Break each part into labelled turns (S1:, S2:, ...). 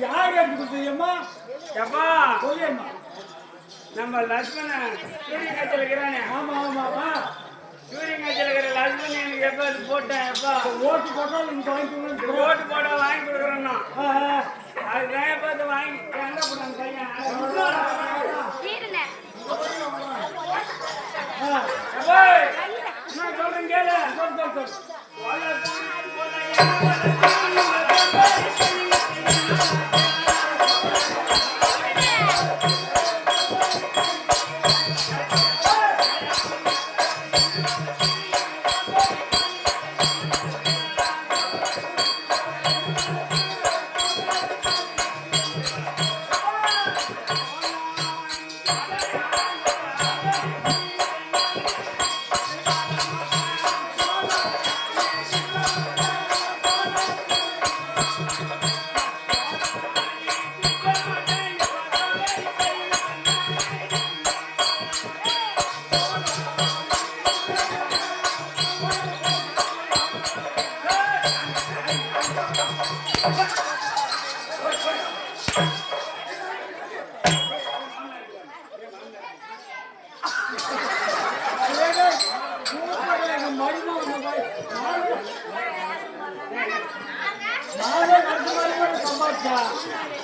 S1: யார் எடுத்துக்கிட்டீங்கம்மா?
S2: எப்பா
S1: சொல்லியம்மா.
S2: நம்ம லட்சுமணன் சூரிய கட்சியில் இருக்கிறானே.
S1: ஆமா ஆமாப்பா.
S2: சூரிய கட்சியில் இருக்கிற லட்சுமணன் எனக்கு எப்ப அது போட்டேன் எப்பா
S1: ஓட்டு போட்டாலும் நீங்க வாங்கி
S2: ஓட்டு போட வாங்கி கொடுக்குறேன்னா அதுதான் எப்ப அது வாங்கி எங்க போட்டாங்க பையன் நான் சொல்றேன் கேளு.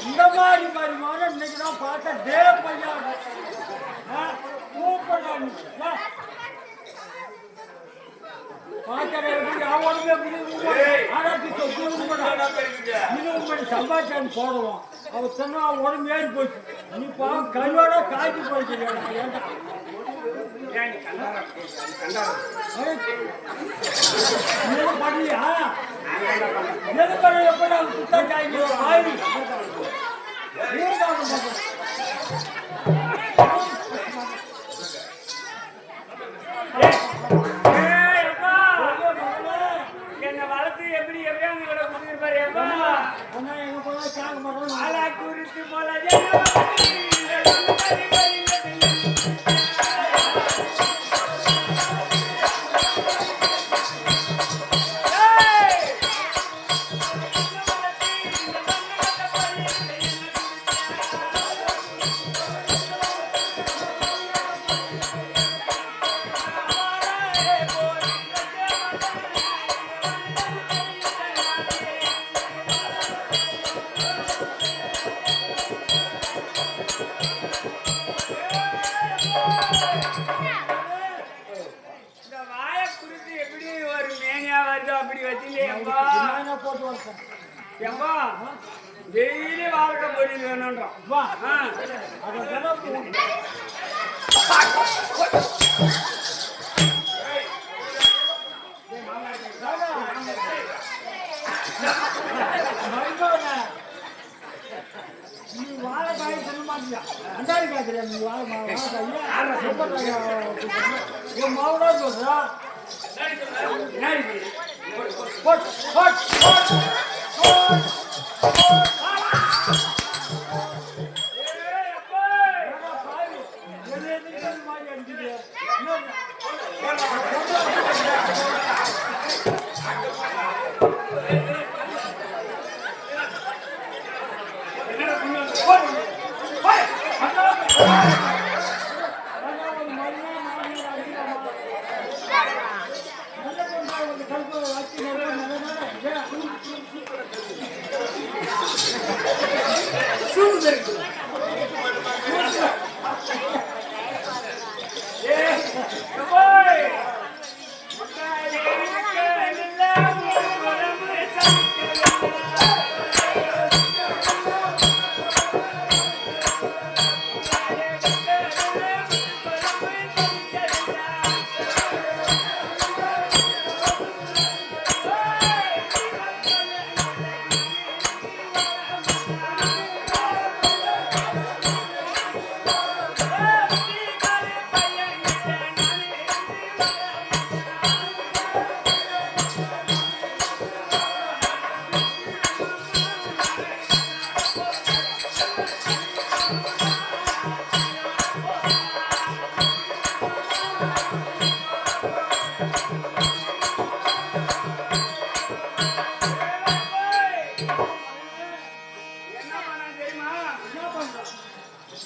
S1: இந்த மாதிரி வருமானம் இன்னைக்கு தான் பார்த்தா டே பையா சம்பாச்சான்னு போடுவோம். அவர் சொன்னா உடம்பு ஏறி போச்சு. நீ பாவம் கையோட காய்ச்சி போயிட்டு பண்ணலையா? எது பண்ண எப்படி அவங்க சுத்தா காய்ச்சி ஆயிரி
S2: என்ன வளர்த்து எப்படி எப்படியாவது கூட கொடுத்துருப்பாரு எப்பா
S1: எங்க போனா கேட்க மாட்டோம்.
S2: ஆளா குறித்து போல டெய்லி வாழ்க்கை போய் வேணும்ன்றோம்.
S1: நீ வாழைக்காய் சொல்ல மாட்டியா? அண்டாடி காய்ச்சியா? நீ வாழைக்காய் மாவுடா சொல்றா.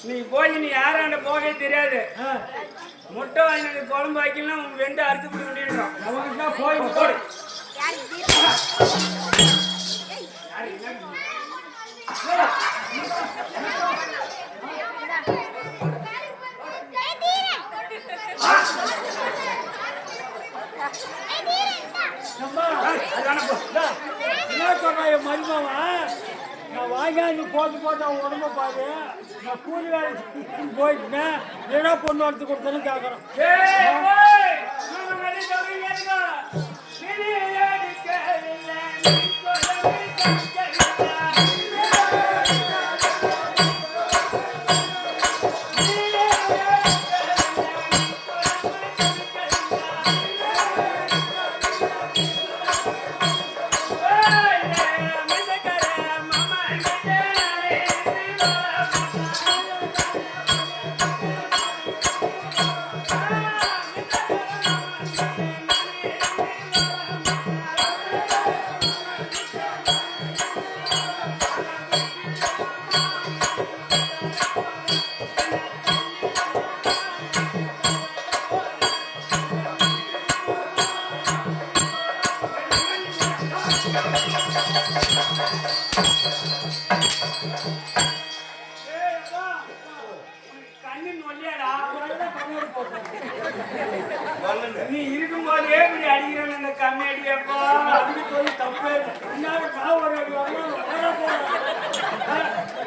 S2: நீ போய் நீ யாராண்ட போகவே தெரியாது. முட்டை வாங்கி குழம்பு வைக்கலாம் உன் வெண்டு அறுத்து போட வேண்டியிருக்கோம்.
S1: நமக்கு போய் போடு. என்ன சொன்ன மருமவா நான் வாங்கி போட்டு போட்டு உடம்ப பாரு நான் கூலி வேலைக்கு போயிட்டேன் ஏன்னா பொண்ணு எடுத்து கொடுத்தேன்னு கேட்குறேன்.
S2: நீ இருக்கும் போதே இப்படி அடிக்கிறேன் அந்த கம்மி அடியப்பா
S1: தப்பு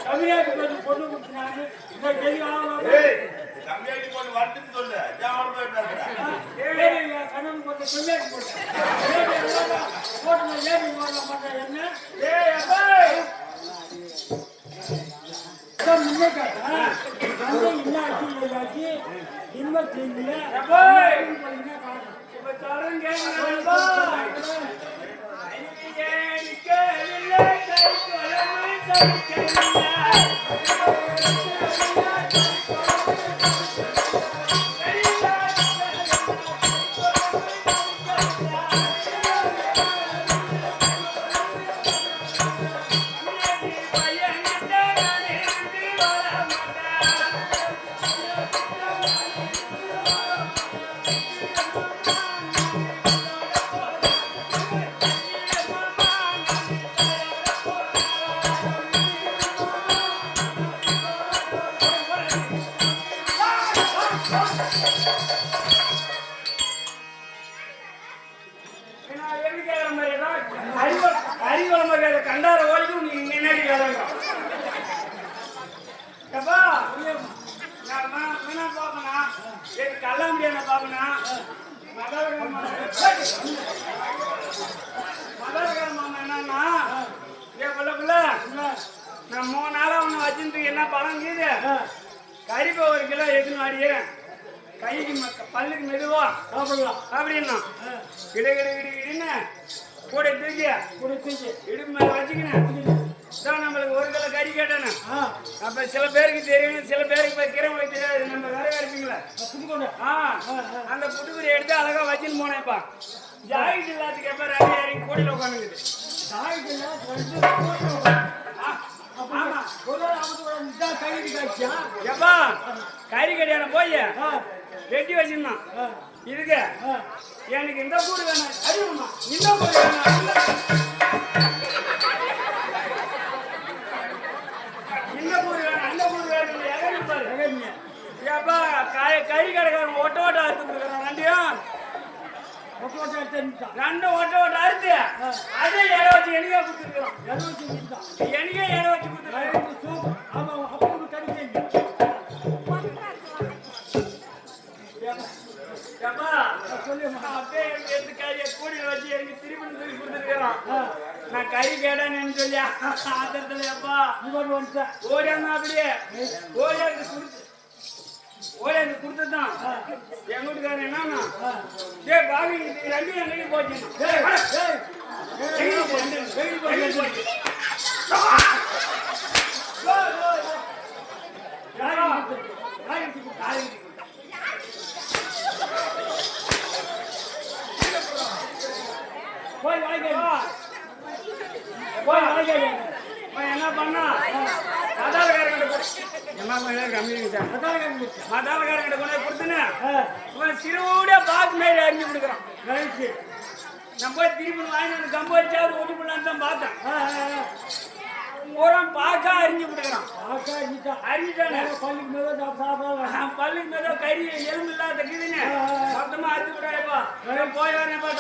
S1: கம்மியாக்கி பொண்ணு கொடுத்துனாங்க
S3: கம்மியாக்கி போட்டு வரட்டுன்னு சொல்லு
S1: கண்ணன் கொஞ்சம் கம்மியாக்கி போட்டு ஏறி மாட்டேன் என்ன முன்னே கேட்டா இன்னாச்சு இன்வெஸ்ட்
S2: கண்டார ஓடிக்கும் நீ முன்னாடி வேலைங்க பாப்பனா கல்லாம்படியான பாப்பனா மகாலகர மாமா என்னன்னா நான் 3 நாளா ஒண்ணு வச்சுட்டு என்ன பழம் கீது கறிப்பை 1 கிலோ எடுத்துன்னு வாடியே கைக்கு பல்லுக்கு மெதுவா சாப்பிடலாம் அப்படின்னா கிடுன்னு கூட தூக்கி இடுப்பு மேல வச்சுக்கினேன் நம்மளுக்கு 1 கிலோ கறி கேட்டானே அப்ப சில பேருக்கு தெரியும் சில பேருக்கு கிரமங்களுக்கு தெரியாது நம்ம வேற இருப்பீங்களா அந்த புட்டுக்குடி எடுத்து அழகா வச்சுன்னு போனேன்ப்பா ஜாயிட்டு எல்லாத்துக்கு எப்ப ரவி இறங்கி கோடியில் உட்காந்துக்குது எப்பா கறி கடையான போய் வெட்டி வச்சிருந்தான் இதுக்கு எனக்கு இந்த கூடு வேணும் அறிவுமா இந்த கூடு வேணும் இந்த கூடு வேணும் அந்த கூடு வேணும் ஏப்பா கறி கடைக்காரன் ஒட்ட அறுத்து கொடுக்குறான் ரெண்டு ஓட்ட அறுத்து அதே இடம் வச்சு எனக்கே கொடுத்துருக்குறோம் எனக்கே இடம் வச்சு கொடுத்துருக்கோம் கூடியில் வச்சு எனக்கு திருப்பி சொல்லி கொடுத்துருக்கிறோம் நான் கறி கேட்டேன்னு சொல்லி ஆத்திரத்துல அப்பா ஓடியாந்தான் அப்படியே ஓடியாந்து கொடுத்துதான் என் வீட்டுக்காரன் என்னன்னா பாவி ரெண்டு எங்கேயும் போச்சு என்ன பண்ணா எம்மா மேலே கம்மி சார்
S1: அதான் கண்டுபிடிச்சேன்.
S2: மதாலக்காரங்கிட்ட கொண்டு போய் கொடுத்துன்னு
S1: ஆ,
S2: இவன் சிறுவூடியா பாக்கு மேலே அறிஞ்சு கொடுக்குறான்.
S1: ரைட்டு.
S2: நான் போய் திருப்பி வாங்கி வந்து கம்பு வச்சாவது ஒட்டி போடலான்னு தான் பார்த்தேன்.
S1: ஆ,
S2: பூரா பாக்கா அறிஞ்சு கொடுக்குறான்.
S1: ஆக்கா இருந்துட்டா.
S2: அறிஞ்சிட்டானே
S1: பள்ளிக்கு மேல சாப்பிடலாம்.
S2: பல்லுக்கு மேலே கறி எலும்பு இல்லாத கீதுன்னு
S1: ஆ.
S2: மொத்தமா அறுத்து விடாயப்பா போய் வரேன்ப்பா